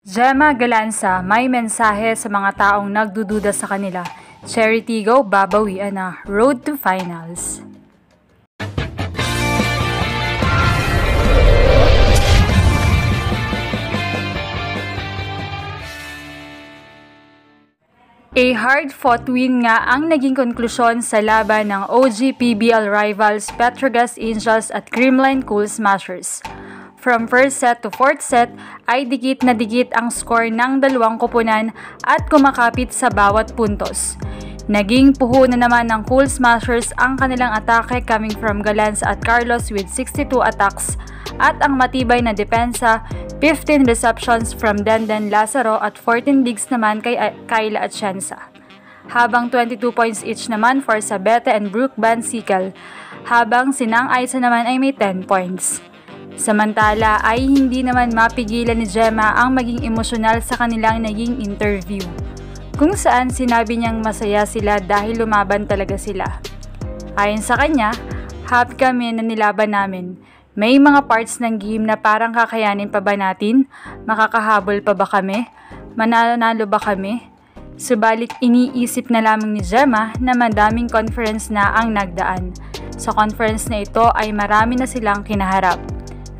Gemma Galanza may mensahe sa mga taong nagdududa sa kanila. Cherry Tigo babawian na. Road to Finals. A hard-fought win nga ang naging konklusyon sa laban ng OG PBL rivals Petrogas Angels at Creamline Cool Smashers. From first set to fourth set ay dikit na dikit ang score ng dalawang koponan at kumakapit sa bawat puntos. Naging puhunan naman ng Cool Smashers ang kanilang atake coming from Galanza at Carlos with 62 attacks at ang matibay na depensa, 15 receptions from Denden Lazaro at 14 digs naman kay Kayla Atienza. Habang 22 points each naman for Sabete and Brooke Bansical, habang Sinang Aisa naman ay may 10 points. Samantala ay hindi naman mapigilan ni Gemma ang maging emosyonal sa kanilang naging interview, kung saan sinabi niyang masaya sila dahil lumaban talaga sila. Ayon sa kanya, happy kami na nilaban namin. May mga parts ng game na parang kakayanin pa ba natin? Makakahabol pa ba kami? Mananalo ba kami? Subalit iniisip na lamang ni Gemma na madaming conference na ang nagdaan. Sa conference na ito ay marami na silang kinaharap.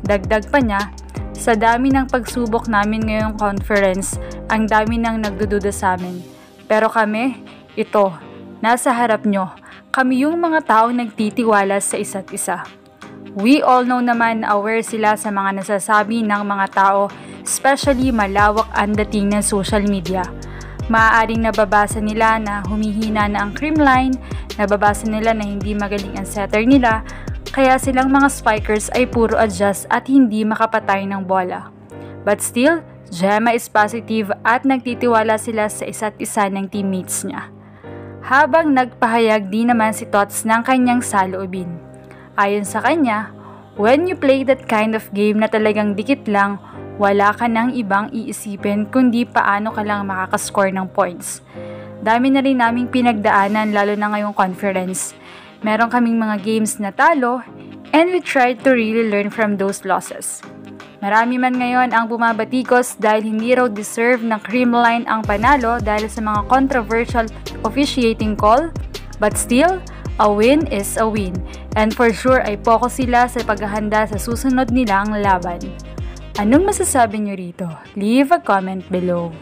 Dagdag pa niya, sa dami ng pagsubok namin ngayong conference, ang dami nang nagdududa sa amin. Pero kami, ito, nasa harap nyo, kami yung mga taong nagtitiwala sa isa't isa. We all know naman na aware sila sa mga nasasabi ng mga tao, especially malawak ang dating ng social media. Maaaring nababasa nila na humihina na ang Creamline, nababasa nila na hindi magaling ang setter nila, kaya silang mga spikers ay puro adjust at hindi makapatay ng bola. But still, Gemma is positive at nagtitiwala sila sa isa't isa ng teammates niya. Habang nagpahayag din naman si Tots ng kanyang saloobin. Ayon sa kanya, when you play that kind of game na talagang dikit lang, wala ka nang ibang iisipin kundi paano ka lang makakascore ng points. Dami na rin naming pinagdaanan lalo na ngayong conference. Meron kaming mga games na talo and we tried to really learn from those losses. Marami man ngayon ang bumabatikos dahil hindi raw deserve ng Creamline ang panalo dahil sa mga controversial officiating call, but still, a win is a win. And for sure ay focus sila sa paghahanda sa susunod nilang laban. Anong masasabi nyo rito? Leave a comment below.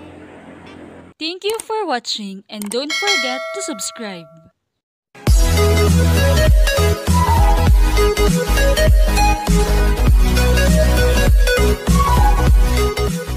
Thank you for watching and don't forget to subscribe. Thank you.